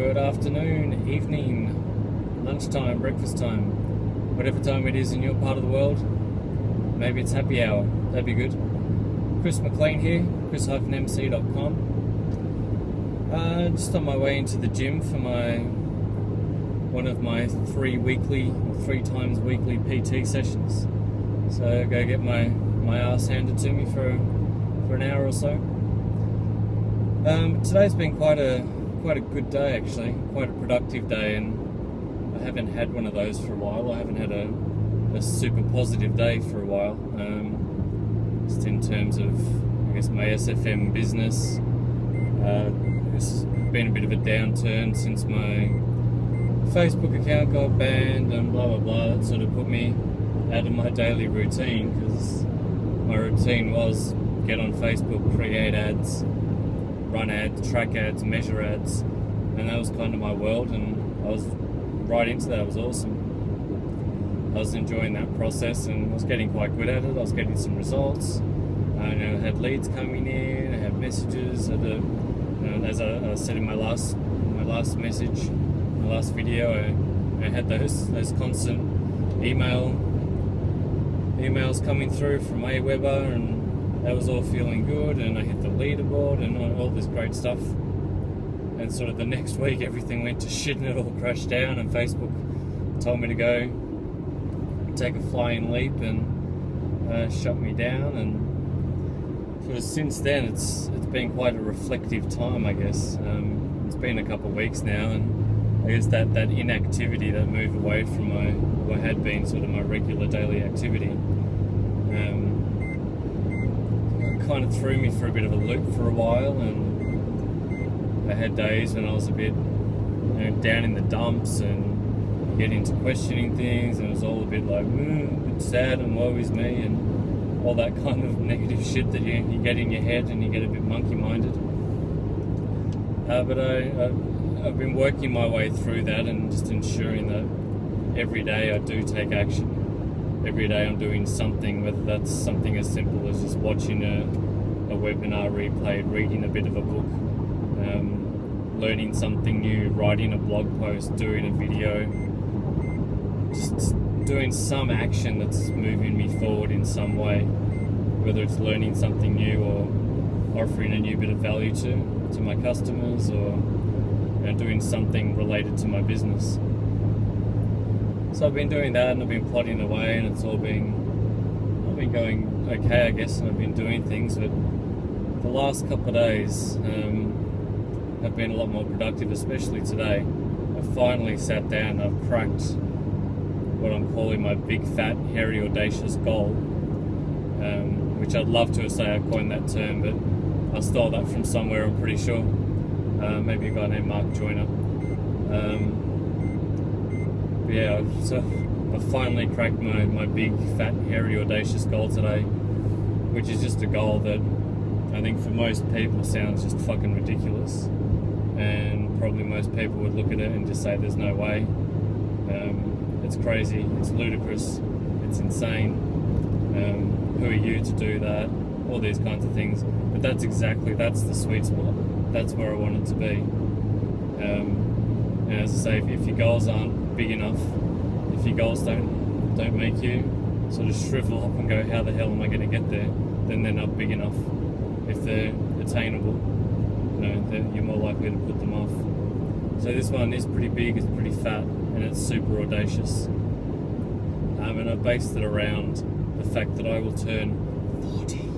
Good afternoon, evening, lunchtime, breakfast time, whatever time it is in your part of the world. Maybe it's happy hour, that'd be good. Chris McLean here, chris-mc.com. Just on my way into the gym for one of my 3 times weekly PT sessions. So I go get my ass handed to me for an hour or so. Today's been quite a good day actually, quite a productive day, and I haven't had one of those for a while. I haven't had a super positive day for a while. Just in terms of, I guess, my SFM business. It's been a bit of a downturn since my Facebook account got banned and blah blah blah. That sort of put me out of my daily routine, because my routine was get on Facebook, create ads, run ads, track ads, measure ads, and that was kind of my world, and I was right into that. It was awesome. I was enjoying that process and I was getting quite good at it. I was getting some results. I had leads coming in, I had messages, as I said in my last message, my last video, I had those constant emails coming through from Aweber, and that was all feeling good, and I hit the leaderboard and all this great stuff. And sort of the next week everything went to shit and it all crashed down, and Facebook told me to go take a flying leap and shut me down. And sort of since then it's been quite a reflective time, I guess. It's been a couple of weeks now, and I guess that inactivity, that move away from what had been sort of my regular daily activity, kind of threw me for a bit of a loop for a while. And I had days when I was a bit down in the dumps and get into questioning things, and it was all a bit like a bit sad and woe is me and all that kind of negative shit that you get in your head, and you get a bit monkey-minded. But I've been working my way through that and just ensuring that every day I do take action. Every day I'm doing something, whether that's something as simple as just watching a webinar replay, reading a bit of a book, learning something new, writing a blog post, doing a video, just doing some action that's moving me forward in some way, whether it's learning something new or offering a new bit of value to my customers, or doing something related to my business. So I've been doing that, and I've been plodding away, and it's all been going okay, I guess, and I've been doing things. But the last couple of days have been a lot more productive, especially today. I finally sat down and I've cracked what I'm calling my big, fat, hairy, audacious goal, which I'd love to say I coined that term, but I stole that from somewhere, I'm pretty sure. Maybe a guy named Mark Joyner. But yeah, so I finally cracked my big, fat, hairy, audacious goal today, which is just a goal that I think for most people sounds just fucking ridiculous, and probably most people would look at it and just say there's no way. It's crazy, it's ludicrous, it's insane. Who are you to do that? All these kinds of things. But that's the sweet spot. That's where I want it to be. And as I say, if your goals aren't big enough, if your goals don't make you sort of shrivel up and go, how the hell am I going to get there? Then they're not big enough. If they're attainable, you're more likely to put them off. So this one is pretty big, it's pretty fat, and it's super audacious. And I've based it around the fact that I will turn 40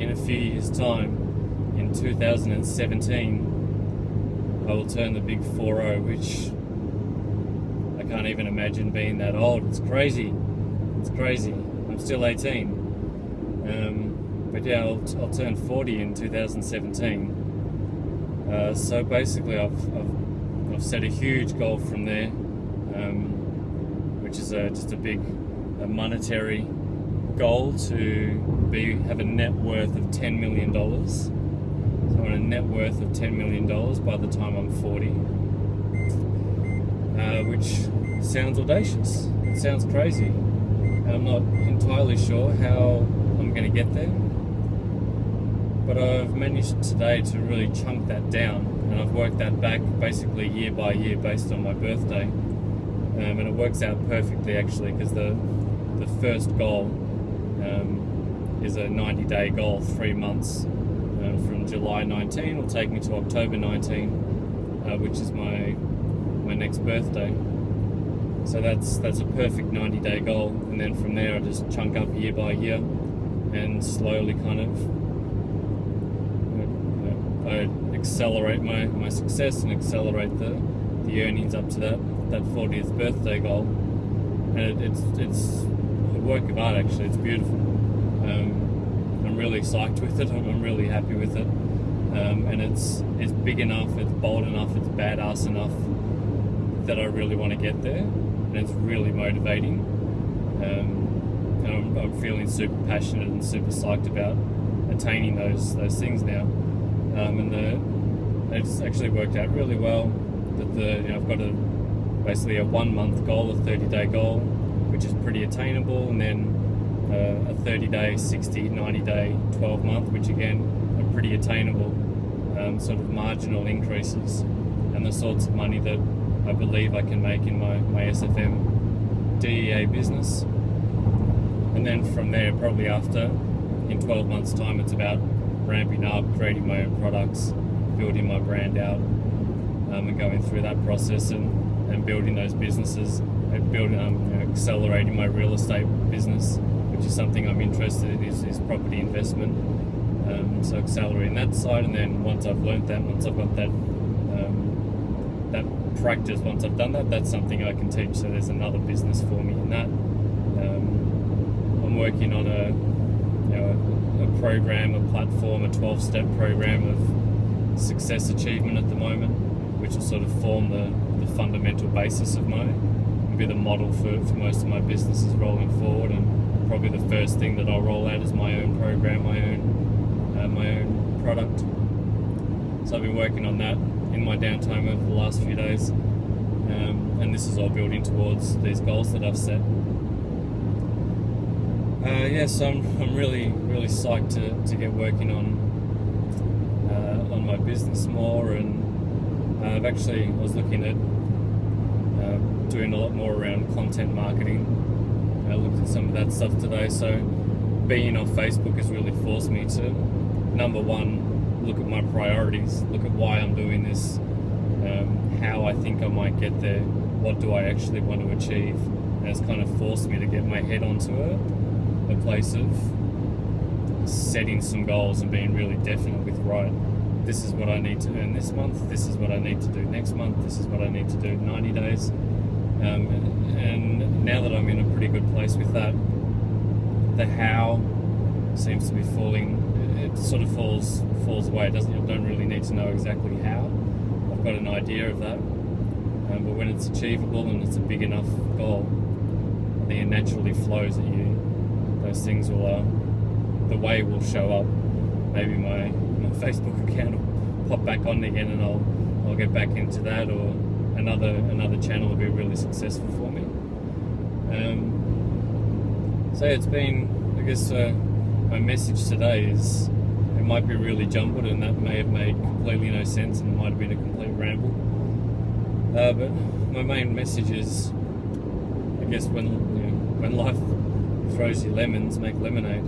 in a few years' time. In 2017, I will turn the big 40, which I can't even imagine being that old. It's crazy. It's crazy. I'm still 18. But yeah, I'll turn 40 in 2017. So basically, I've set a huge goal from there, which is just a big monetary goal to have a net worth of $10 million. So I want a net worth of $10 million by the time I'm 40, which sounds audacious. It sounds crazy. I'm not entirely sure how I'm going to get there, but I've managed today to really chunk that down, and and I've worked that back basically year by year based on my birthday, and it works out perfectly actually, because the first goal is a 90-day goal, 3 months from July 19 will take me to October 19, which is my next birthday. So that's a perfect 90-day goal, and then from there I just chunk up year by year and slowly kind of I accelerate my success and accelerate the earnings up to that 40th birthday goal. And it's a work of art actually. It's beautiful. I'm really psyched with it. I'm really happy with it. And it's big enough, it's bold enough, it's badass enough that I really want to get there, and it's really motivating. And I'm feeling super passionate and super psyched about attaining those things now. And it's actually worked out really well. That I've got basically a 1 month goal, a 30-day goal, which is pretty attainable, and then a 30-day, 60, 90-day, 12 month, which again are pretty attainable, sort of marginal increases, and the sorts of money that I believe I can make in my SFM DEA business. And then from there, probably in 12 months time, it's about ramping up, creating my own products, building my brand out, and going through that process and building those businesses, and accelerating my real estate business, which is something I'm interested in, is property investment. So accelerating that side, and then once I've learned that, once I've got that practice, once I've done that, that's something I can teach. So there's another business for me in that. I'm working on a program, a platform, a 12-step program of success achievement at the moment, which will sort of form the fundamental basis of be the model for most of my businesses rolling forward. And probably the first thing that I'll roll out is my own program, my own product. So I've been working on that in my downtime over the last few days, and this is all building towards these goals that I've set. So I'm really psyched to get working on my business more, and I was looking at doing a lot more around content marketing. I looked at some of that stuff today. So being on Facebook has really forced me to, number one, look at my priorities, look at why I'm doing this, how I think I might get there, what do I actually want to achieve. And it's kind of forced me to get my head onto a place of setting some goals and being really definite with, right, this is what I need to earn this month, this is what I need to do next month, this is what I need to do 90 days. And now that I'm in a pretty good place with that, the how seems to be it sort of falls away. I don't really need to know exactly how. I've got an idea of that. But when it's achievable and it's a big enough goal, I think it naturally flows at you. Those things the way will show up. Maybe my Facebook account will pop back on again, and I'll get back into that, or another channel will be really successful for me. So it's been, I guess, my message today is, it might be really jumbled, and that may have made completely no sense, and it might have been a complete ramble. But my main message is, I guess, when life throws you lemons, make lemonade.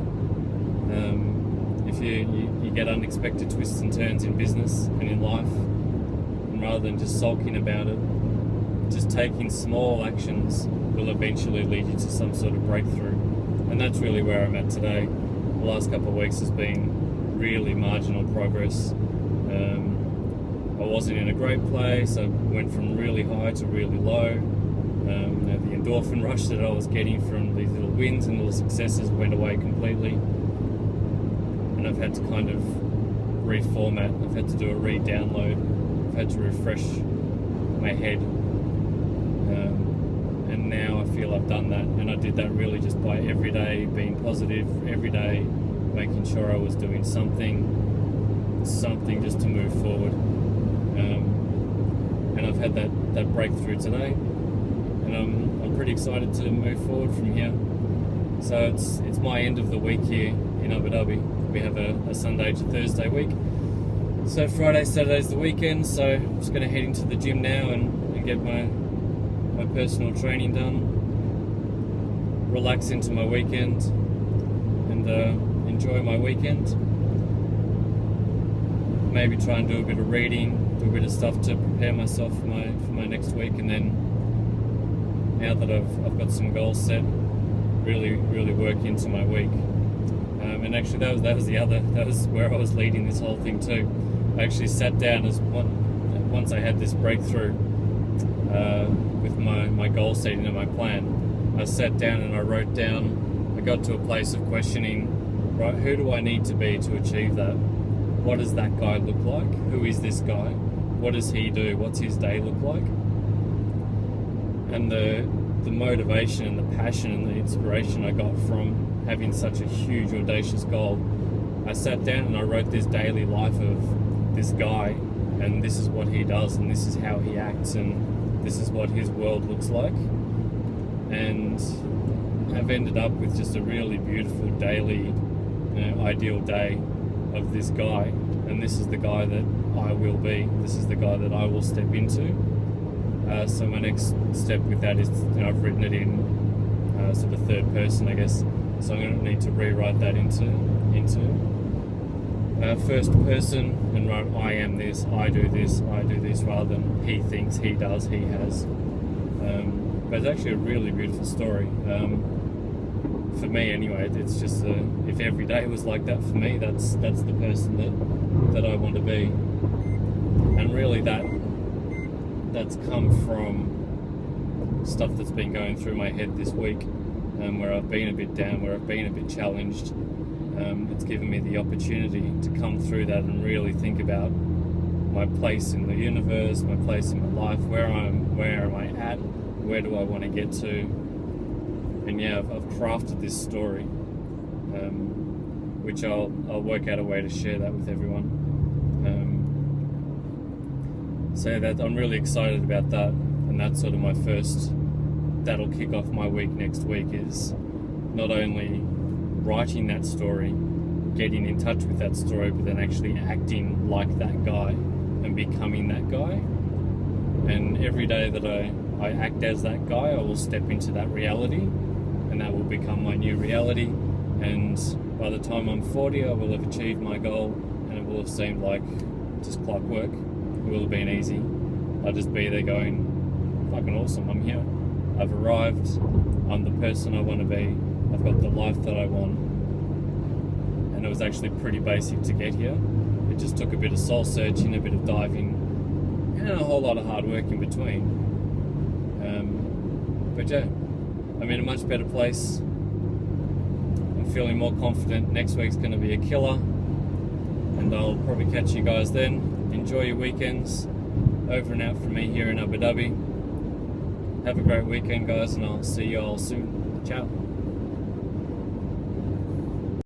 If you get unexpected twists and turns in business and in life, and rather than just sulking about it, just taking small actions will eventually lead you to some sort of breakthrough. And that's really where I'm at today. The last couple of weeks has been really marginal progress. I wasn't in a great place. I went from really high to really low. The endorphin rush that I was getting from these little wins and little successes went away completely. And I've had to kind of reformat. I've had to do a re-download. I've had to refresh my head. And now I feel I've done that. And I did that really just by every day being positive, every day making sure I was doing something just to move forward. And I've had that breakthrough today, and I'm pretty excited to move forward from here. So it's my end of the week here in Abu Dhabi. We have a Sunday to Thursday week, So Friday, Saturday's the weekend, so I'm just going to head into the gym now and get my personal training done, relax into my weekend, and enjoy my weekend. Maybe try and do a bit of reading, do a bit of stuff to prepare myself for my next week, and then now that I've got some goals set, really work into my week. And actually that was where I was leading this whole thing too. I actually sat down once I had this breakthrough with my goal setting and my plan. I sat down and I wrote down. I got to a place of questioning, right? Who do I need to be to achieve that? What does that guy look like? Who is this guy? What does he do? What's his day look like? And the motivation and the passion and the inspiration I got from having such a huge, audacious goal. I sat down and I wrote this daily life of this guy, and this is what he does, and this is how he acts, and this is what his world looks like. And I've ended up with just a really beautiful daily, ideal day of this guy, and this is the guy that I will be. This is the guy that I will step into. So my next step with that is, I've written it in sort of third person, I guess. So I'm going to need to rewrite that into first person and write, I am this, I do this, rather than he thinks, he does, he has. But it's actually a really beautiful story. For me anyway, it's just if every day was like that for me, that's the person that I want to be. And really that's come from stuff that's been going through my head this week, where I've been a bit down, where I've been a bit challenged. It's given me the opportunity to come through that and really think about my place in the universe, my place in my life, where am I at, where do I want to get to. And yeah, I've crafted this story, which I'll work out a way to share that with everyone. So that I'm really excited about that, and that's sort of my first. That'll kick off my week next week, is not only writing that story, getting in touch with that story, but then actually acting like that guy and becoming that guy. And every day that I act as that guy, I will step into that reality, and that will become my new reality. And by the time I'm 40, I will have achieved my goal, and it will have seemed like just clockwork. It will have been easy. I'll just be there going, fucking awesome, I'm here. I've arrived, I'm the person I want to be, I've got the life that I want. And it was actually pretty basic to get here. It just took a bit of soul searching, a bit of diving, and a whole lot of hard work in between. But yeah, I'm in a much better place. I'm feeling more confident. Next week's going to be a killer, and I'll probably catch you guys then. Enjoy your weekends. Over and out from me here in Abu Dhabi. Have a great weekend, guys, and I'll see you all soon. Ciao.